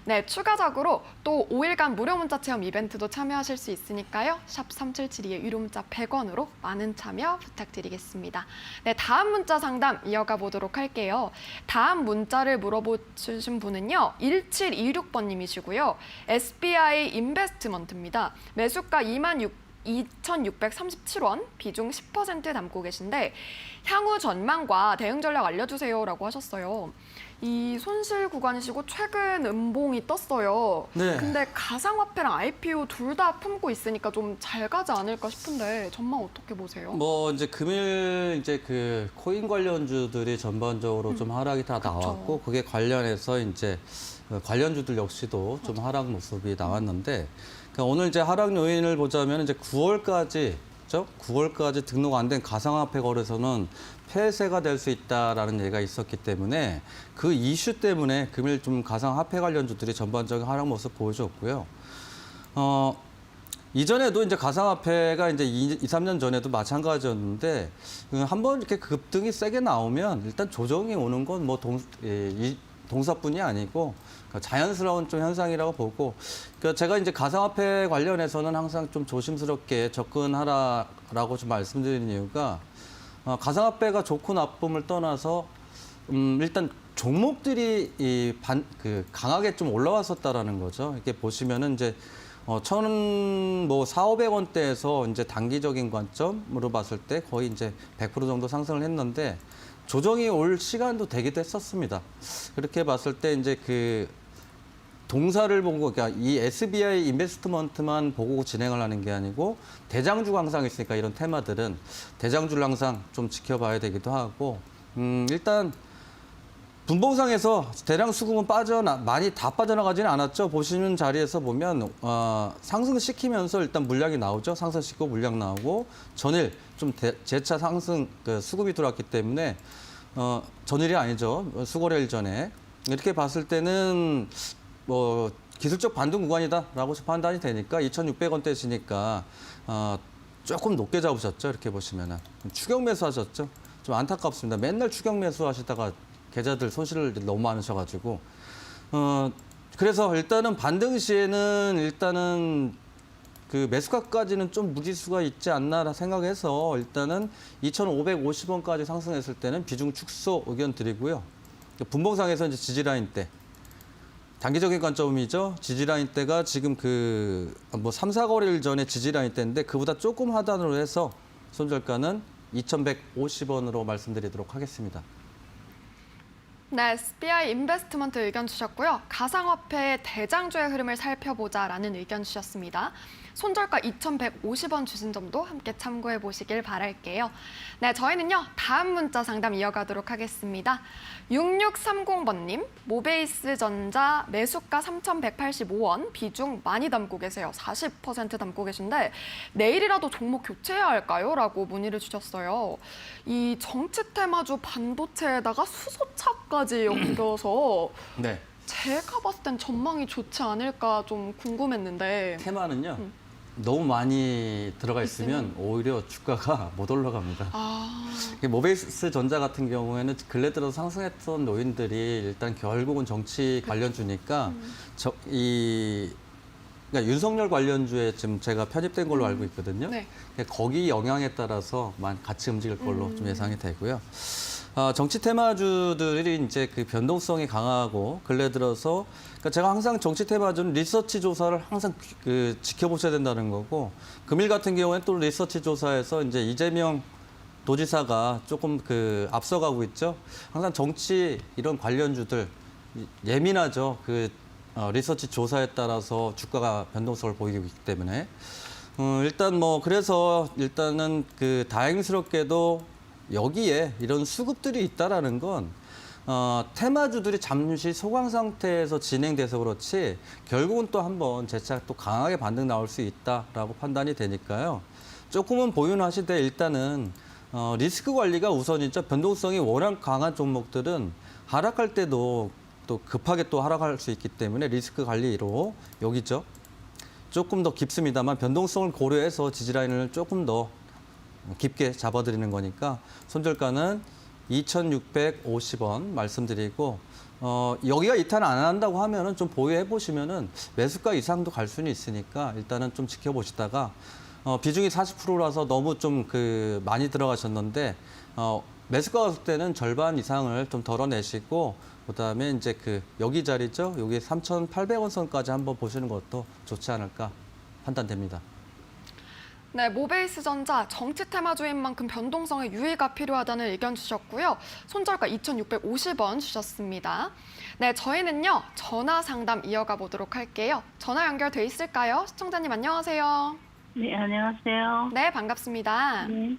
네, 추가적으로 또 5일간 무료 문자 체험 이벤트도 참여하실 수 있으니까요. 샵 3772의 유료 문자 100원으로 많은 참여 부탁드리겠습니다. 네, 다음 문자 상담 이어가 보도록 할게요. 다음 문자를 물어보신 분은요. 1726번님이시고요. SBI 인베스트먼트입니다. 매수가 22,637원, 비중 10% 담고 계신데 향후 전망과 대응 전략 알려주세요라고 하셨어요. 이 손실 구간이시고 최근 음봉이 떴어요. 네. 근데 가상화폐랑 IPO 둘 다 품고 있으니까 좀 잘 가지 않을까 싶은데 전망 어떻게 보세요? 뭐 이제 금일 이제 그 코인 관련주들이 전반적으로 좀 하락이 다 나왔고 그게 관련해서 이제 관련주들 역시도 좀 하락 모습이 나왔는데 그러니까 오늘 이제 하락 요인을 보자면 이제 9월까지 있었죠. 9월까지 등록 안 된 가상화폐 거래소는 폐쇄가 될 수 있다라는 얘기가 있었기 때문에 그 이슈 때문에 금일 좀 가상화폐 관련주들이 전반적인 하락 모습 보여줬고요. 이전에도 이제 가상화폐가 이제 2, 3년 전에도 마찬가지였는데 한번 이렇게 급등이 세게 나오면 일단 조정이 오는 건 뭐 동사뿐이 아니고 자연스러운 좀 현상이라고 보고, 그러니까 제가 이제 가상화폐 관련해서는 항상 좀 조심스럽게 접근하라라고 좀 말씀드리는 이유가 가상화폐가 좋고 나쁨을 떠나서 일단 종목들이 강하게 좀 올라왔었다라는 거죠. 이렇게 보시면은 이제 1,400~500원대에서 이제 단기적인 관점으로 봤을 때 거의 이제 100% 정도 상승을 했는데 조정이 올 시간도 되기도 했었습니다. 그렇게 봤을 때 이제 그 동사를 보고, 그러니까 이 SBI 인베스트먼트만 보고 진행을 하는 게 아니고 대장주가 항상 있으니까 이런 테마들은 대장주를 항상 좀 지켜봐야 되기도 하고, 일단 분봉상에서 대량 수급은 많이 다 빠져나가지는 않았죠. 보시는 자리에서 보면 상승시키면서 일단 물량이 나오죠. 상승시키고 물량 나오고 전일 좀 재차 상승 수급이 들어왔기 때문에 전일이 아니죠. 수거래일 전에 이렇게 봤을 때는 뭐 기술적 반등 구간이다라고 판단이 되니까 2,600원대시니까 조금 높게 잡으셨죠. 이렇게 보시면은 추격 매수하셨죠. 좀 안타깝습니다. 맨날 추격 매수하시다가 계좌들 손실을 너무 많으셔가지고 그래서 일단은 반등 시에는 일단은 그 매수가까지는 좀 무리수가 있지 않나 생각해서 일단은 2,550원까지 상승했을 때는 비중 축소 의견 드리고요. 분봉상에서 이제 지지라인 때 단기적인 관점이죠. 지지라인 때가 지금 뭐 3, 4거래일 전에 지지라인 때인데 그보다 조금 하단으로 해서 손절가는 2,150원으로 말씀드리도록 하겠습니다. 네, SBI 인베스트먼트 의견 주셨고요. 가상화폐 대장주의 흐름을 살펴보자라는 의견 주셨습니다. 손절가 2,150원 주신 점도 함께 참고해 보시길 바랄게요. 네, 저희는요. 다음 문자 상담 이어가도록 하겠습니다. 6630번님, 모베이스전자 매수가 3,185원, 비중 많이 담고 계세요. 40% 담고 계신데 내일이라도 종목 교체해야 할까요? 라고 문의를 주셨어요. 이 정치 테마주 반도체에다가 수소차까지 엮여서 네. 제가 봤을 땐 전망이 좋지 않을까 좀 궁금했는데. 테마는요. 너무 많이 들어가 있으면 오히려 주가가 못 올라갑니다. 모베이스 전자 같은 경우에는 근래 들어서 상승했던 요인들이 일단 결국은 정치 관련주니까 그러니까 윤석열 관련주에 지금 제가 편입된 걸로 알고 있거든요. 네. 거기 영향에 따라서 같이 움직일 걸로 좀 예상이 되고요. 정치 테마주들이 이제 그 변동성이 강하고 근래 들어서 그러니까 제가 항상 정치 테마주는 리서치 조사를 항상 지켜보셔야 된다는 거고, 금일 같은 경우에는 또 리서치 조사에서 이제 이재명 도지사가 조금 앞서가고 있죠. 항상 정치 이런 관련주들 예민하죠. 리서치 조사에 따라서 주가가 변동성을 보이기 때문에 일단 뭐 그래서 일단은 다행스럽게도 여기에 이런 수급들이 있다라는 건 테마주들이 잠시 소강 상태에서 진행돼서 그렇지 결국은 또 한번 재차 또 강하게 반등 나올 수 있다라고 판단이 되니까요. 조금은 보유하시되 일단은 리스크 관리가 우선이죠. 변동성이 워낙 강한 종목들은 하락할 때도 또 급하게 또 하락할 수 있기 때문에 리스크 관리로 여기죠. 조금 더 깊습니다만 변동성을 고려해서 지지라인을 조금 더 깊게 잡아드리는 거니까 손절가는 2,650원 말씀드리고 여기가 이탈 안 한다고 하면은 좀 보유해 보시면은 매수가 이상도 갈 수는 있으니까 일단은 좀 지켜보시다가 비중이 40%라서 너무 좀 많이 들어가셨는데 매수가 갔을 때는 절반 이상을 좀 덜어내시고 그다음에 이제 여기 자리죠. 여기 3,800원 선까지 한번 보시는 것도 좋지 않을까 판단됩니다. 네, 모베이스전자 정치 테마주인 만큼 변동성에 유의가 필요하다는 의견 주셨고요. 손절가 2,650원 주셨습니다. 네, 저희는요. 전화 상담 이어가 보도록 할게요. 전화 연결돼 있을까요? 시청자님 안녕하세요. 네, 안녕하세요. 네, 반갑습니다. 네.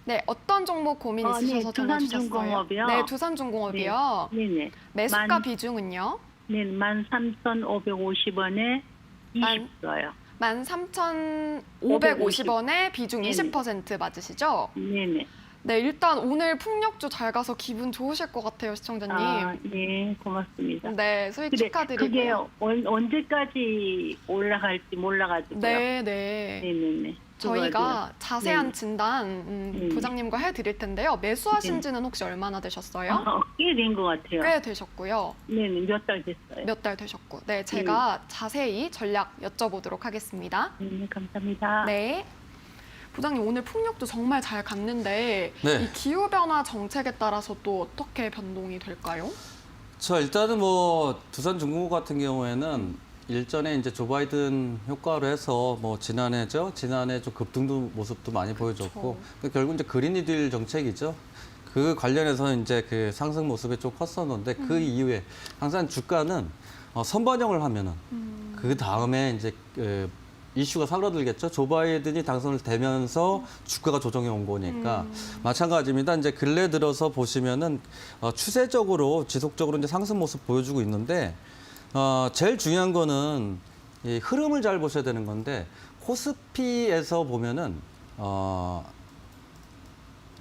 네, 어떤 종목 고민 있으셔서 네, 전화 주셨어요? 두산중공업이요. 네, 두산중공업이요. 네네. 매수가 비중은요? 네, 13,550원에 20%요. 13,550원에 비중 네네. 20% 맞으시죠? 네네. 네, 일단 오늘 풍력주 잘 가서 기분 좋으실 것 같아요, 시청자님. 아, 네, 고맙습니다. 네, 수익 근데 그게 축하드리고요. 언제까지 올라갈지 몰라가지고요. 네, 네. 네네네. 저희가 자세한 네. 진단 네. 부장님과 해드릴 텐데요. 매수하신 지는 혹시 얼마나 되셨어요? 꽤 된 것 같아요. 꽤 되셨고요. 네네, 몇 달 됐어요. 몇 달 되셨고. 네, 제가 자세히 전략 여쭤보도록 하겠습니다. 네, 감사합니다. 네. 부장님, 오늘 풍력도 정말 잘 갔는데 네. 이 기후변화 정책에 따라서 또 어떻게 변동이 될까요? 일단은 뭐 두산중공업 같은 경우에는 일전에 이제 조 바이든 효과로 해서 뭐 지난해 좀 급등 모습도 많이 보여줬고 그러니까 결국 이제 그린 뉴딜 정책이죠. 그 관련해서 이제 그 상승 모습이 좀 컸었는데 그 이후에 항상 주가는 선반영을 하면은 그 다음에 이제 이슈가 사그라들겠죠. 조 바이든이 당선을 되면서 주가가 조정해 온 거니까 마찬가지입니다. 이제 근래 들어서 보시면은 추세적으로 지속적으로 이제 상승 모습 보여주고 있는데 제일 중요한 거는 이 흐름을 잘 보셔야 되는 건데 코스피에서 보면은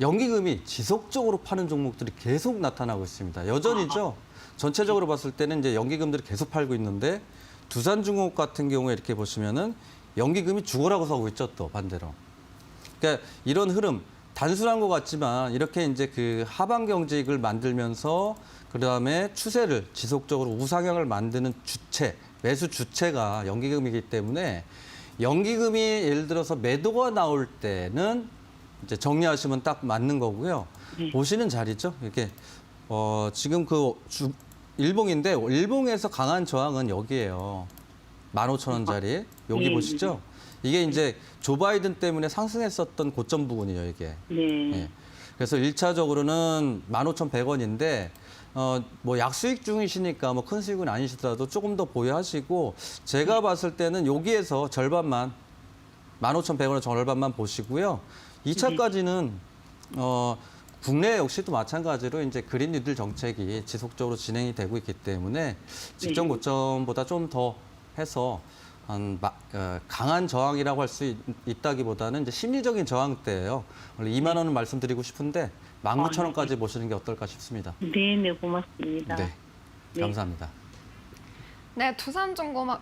연기금이 지속적으로 파는 종목들이 계속 나타나고 있습니다. 여전히죠. 전체적으로 봤을 때는 이제 연기금들이 계속 팔고 있는데 두산중공업 같은 경우에 이렇게 보시면은 연기금이 죽어라고 서고 있죠, 또 반대로. 그러니까 이런 흐름 단순한 것 같지만 이렇게 이제 그 하방 경직을 만들면서 그다음에 추세를 지속적으로 우상향을 만드는 주체, 매수 주체가 연기금이기 때문에 연기금이 예를 들어서 매도가 나올 때는 이제 정리하시면 딱 맞는 거고요. 보시는 자리죠. 이렇게 지금 일봉인데 일봉에서 강한 저항은 여기예요. 15,000원짜리. 여기 네. 보시죠. 이게 이제 조 바이든 때문에 상승했었던 고점 부분이에요, 이게. 네. 예. 그래서 1차적으로는 15,100원인데 뭐 약수익 중이시니까 뭐 큰 수익은 아니시더라도 조금 더 보유하시고 제가 봤을 때는 여기에서 절반만 15,100원의 절반만 보시고요. 2차까지는 국내 역시도 마찬가지로 이제 그린 뉴딜 정책이 지속적으로 진행이 되고 있기 때문에 직전 고점보다 좀 더 해서 강한 저항이라고 할 수 있다기보다는 이제 심리적인 저항대예요. 원래 2만 원은 말씀드리고 싶은데 19,000원까지 보시는 게 어떨까 싶습니다. 네, 고맙습니다. 네, 네. 감사합니다. 네, 두산중공업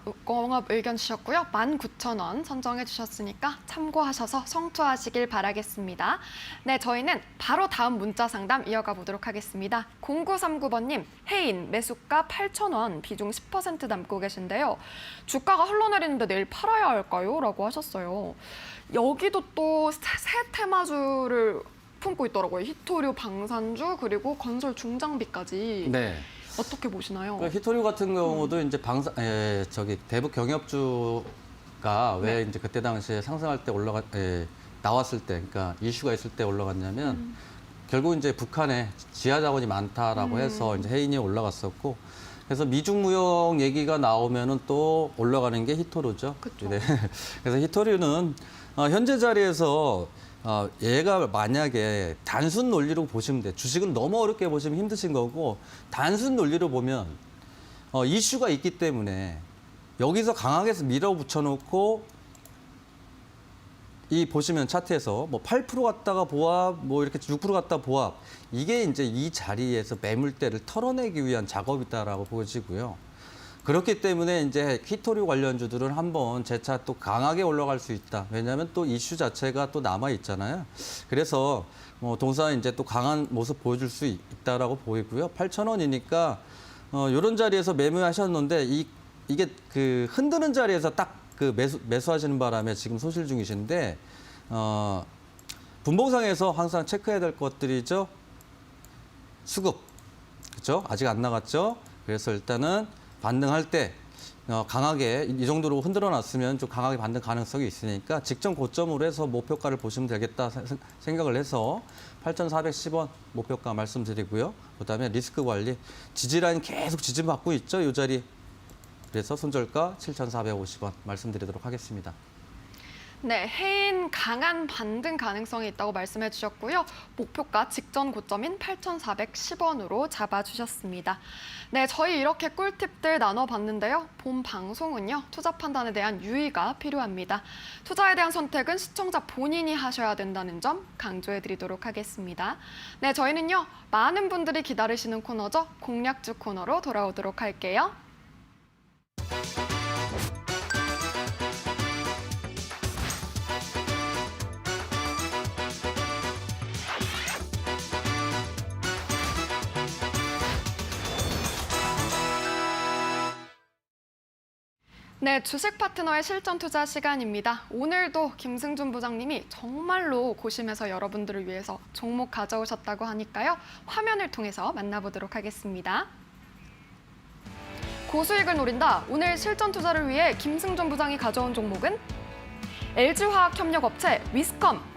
의견 주셨고요. 19,000원 선정해 주셨으니까 참고하셔서 성투하시길 바라겠습니다. 네, 저희는 바로 다음 문자 상담 이어가 보도록 하겠습니다. 0939번님, 해인 매수가 8,000원, 비중 10% 남고 계신데요. 주가가 흘러내리는데 내일 팔아야 할까요? 라고 하셨어요. 여기도 또 새 테마주를 품고 있더라고요. 히토류, 방산주, 그리고 건설 중장비까지. 네. 어떻게 보시나요? 그러니까 히토류 같은 경우도 이제 대북 경협주가 왜 이제 그때 당시에 상승할 때 나왔을 때, 그러니까 이슈가 있을 때 올라갔냐면 결국 이제 북한에 지하 자원이 많다라고 해서 이제 해인이 올라갔었고 그래서 미중 무역 얘기가 나오면은 또 올라가는 게 히토류죠. 그쵸. 네. 그래서 히토류는 현재 자리에서 얘가 만약에 단순 논리로 보시면 돼. 주식은 너무 어렵게 보시면 힘드신 거고 단순 논리로 보면 이슈가 있기 때문에 여기서 강하게 밀어붙여 놓고 이 보시면 차트에서 뭐 8% 갔다가 보합, 뭐 이렇게 6% 갔다 보합 이게 이제 이 자리에서 매물대를 털어내기 위한 작업이다라고 보여지고요. 그렇기 때문에 이제 히토류 관련주들은 한번 재차 또 강하게 올라갈 수 있다. 왜냐하면 또 이슈 자체가 또 남아 있잖아요. 그래서 동사 이제 또 강한 모습 보여줄 수 있다라고 보이고요. 8,000원이니까 이런 자리에서 매매하셨는데 이게 그 흔드는 자리에서 딱 그 매수하시는 바람에 지금 소실 중이신데 분봉상에서 항상 체크해야 될 것들이죠. 수급, 그렇죠? 아직 안 나갔죠. 그래서 일단은 반등할 때 강하게 이 정도로 흔들어 놨으면 좀 강하게 반등 가능성이 있으니까 직전 고점으로 해서 목표가를 보시면 되겠다 생각을 해서 8,410원 목표가 말씀드리고요. 그다음에 리스크 관리 지지라인 계속 지지받고 있죠. 이 자리. 그래서 손절가 7,450원 말씀드리도록 하겠습니다. 네, 해인 강한 반등 가능성이 있다고 말씀해 주셨고요. 목표가 직전 고점인 8,410원으로 잡아주셨습니다. 네, 저희 이렇게 꿀팁들 나눠봤는데요. 본 방송은요, 투자 판단에 대한 유의가 필요합니다. 투자에 대한 선택은 시청자 본인이 하셔야 된다는 점 강조해 드리도록 하겠습니다. 네, 저희는요, 많은 분들이 기다리시는 코너죠. 공략주 코너로 돌아오도록 할게요. 네, 주식 파트너의 실전 투자 시간입니다. 오늘도 김승준 부장님이 정말로 고심해서 여러분들을 위해서 종목 가져오셨다고 하니까요. 화면을 통해서 만나보도록 하겠습니다. 고수익을 노린다. 오늘 실전 투자를 위해 김승준 부장이 가져온 종목은 LG화학협력업체 위스컴.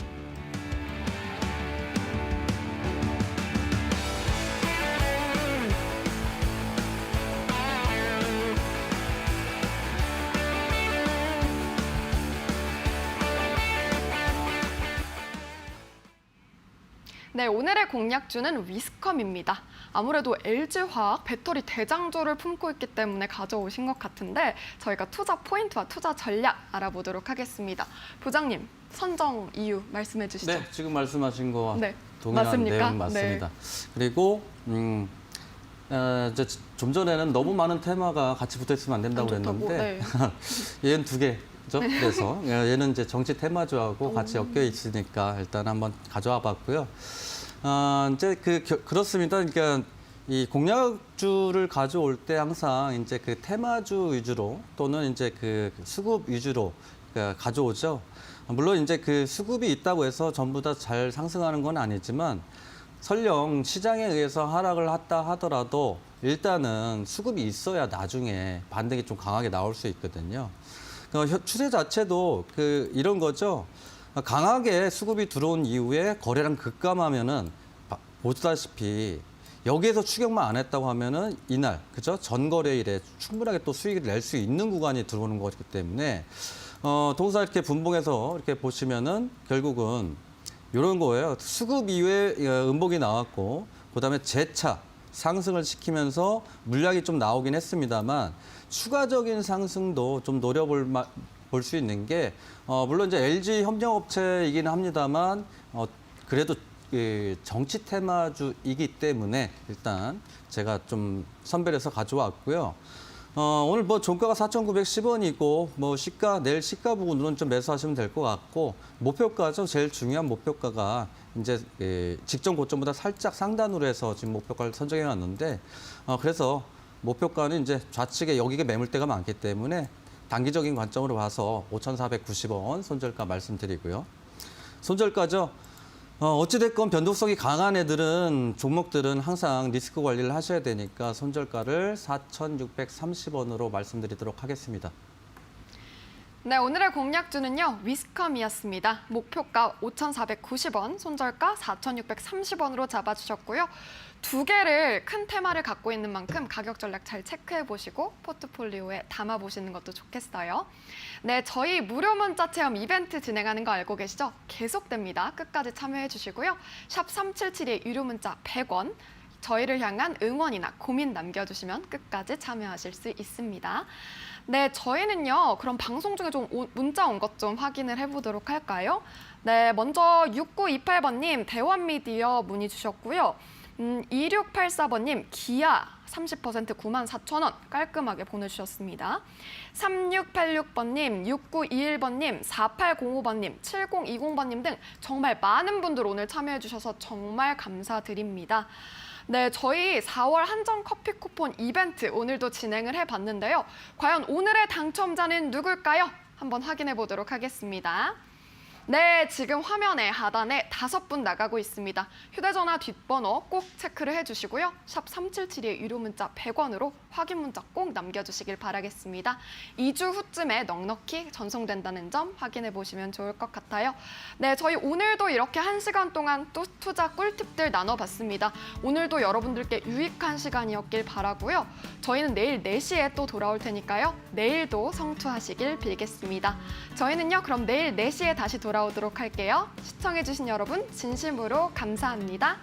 네, 오늘의 공략주는 위스컴입니다. 아무래도 LG화학 배터리 대장주를 품고 있기 때문에 가져오신 것 같은데 저희가 투자 포인트와 투자 전략 알아보도록 하겠습니다. 부장님, 선정 이유 말씀해 주시죠. 네, 지금 말씀하신 거와 네, 동일한 맞습니까? 내용 맞습니다. 그리고 이제 좀 전에는 너무 많은 테마가 같이 붙어 있으면 안 된다고 안 좋다고, 그랬는데 얘는 두 개. 그래서 얘는 이제 정치 테마주하고 같이 엮여 있으니까 일단 한번 가져와 봤고요. 이제 그렇습니다. 그러니까 이 공략주를 가져올 때 항상 이제 그 테마주 위주로 또는 이제 그 수급 위주로 가져오죠. 물론 이제 그 수급이 있다고 해서 전부 다 잘 상승하는 건 아니지만 설령 시장에 의해서 하락을 했다 하더라도 일단은 수급이 있어야 나중에 반등이 좀 강하게 나올 수 있거든요. 추세 자체도 이런 거죠. 강하게 수급이 들어온 이후에 거래량 급감하면은 보다시피 여기에서 추격만 안 했다고 하면은 이날 그죠? 전거래일에 충분하게 또 수익을 낼 수 있는 구간이 들어오는 거기 때문에 동사 이렇게 분봉해서 이렇게 보시면은 결국은 이런 거예요. 수급 이후에 음봉이 나왔고 그다음에 재차 상승을 시키면서 물량이 좀 나오긴 했습니다만 추가적인 상승도 좀 노려볼 수 있는 게 물론 이제 LG 협력업체이긴 합니다만 그래도 정치 테마주이기 때문에 일단 제가 좀 선별해서 가져왔고요. 오늘 뭐 종가가 4,910원이고 뭐 내일 시가 부분으로는 좀 매수하시면 될 것 같고 목표가죠. 제일 중요한 목표가가 이제 직전 고점보다 살짝 상단으로 해서 지금 목표가를 선정해 놨는데 그래서 목표가는 이제 좌측에 여기가 매물대가 많기 때문에 단기적인 관점으로 봐서 5,490원 손절가 말씀드리고요. 손절가죠. 어찌됐건 변동성이 강한 종목들은 항상 리스크 관리를 하셔야 되니까 손절가를 4,630원으로 말씀드리도록 하겠습니다. 네, 오늘의 공략주는요, 위스컴이었습니다. 목표가 5,490원, 손절가 4,630원으로 잡아주셨고요. 두 개를 큰 테마를 갖고 있는 만큼 가격 전략 잘 체크해 보시고 포트폴리오에 담아 보시는 것도 좋겠어요. 네, 저희 무료 문자 체험 이벤트 진행하는 거 알고 계시죠? 계속됩니다. 끝까지 참여해 주시고요. 샵 3772 유료 문자 100원. 저희를 향한 응원이나 고민 남겨주시면 끝까지 참여하실 수 있습니다. 네, 저희는요, 그럼 방송 중에 좀 문자 온 것 좀 확인을 해보도록 할까요? 네, 먼저 6928번님 대원미디어 문의 주셨고요. 2684번님 기아 30% 94,000원 깔끔하게 보내주셨습니다. 3686번님, 6921번님, 4805번님, 7020번님 등 정말 많은 분들 오늘 참여해 주셔서 정말 감사드립니다. 네, 저희 4월 한정 커피 쿠폰 이벤트 오늘도 진행을 해봤는데요. 과연 오늘의 당첨자는 누굴까요? 한번 확인해 보도록 하겠습니다. 네, 지금 화면에 하단에 5분 나가고 있습니다. 휴대전화 뒷번호 꼭 체크를 해주시고요. 샵 3772의 유료 문자 100원으로 확인 문자 꼭 남겨주시길 바라겠습니다. 2주 후쯤에 넉넉히 전송된다는 점 확인해 보시면 좋을 것 같아요. 네, 저희 오늘도 이렇게 1시간 동안 또 투자 꿀팁들 나눠봤습니다. 오늘도 여러분들께 유익한 시간이었길 바라고요. 저희는 내일 4시에 또 돌아올 테니까요. 내일도 성투하시길 빌겠습니다. 저희는요, 그럼 내일 4시에 다시 돌아오도록 할게요. 시청해주신 여러분 진심으로 감사합니다.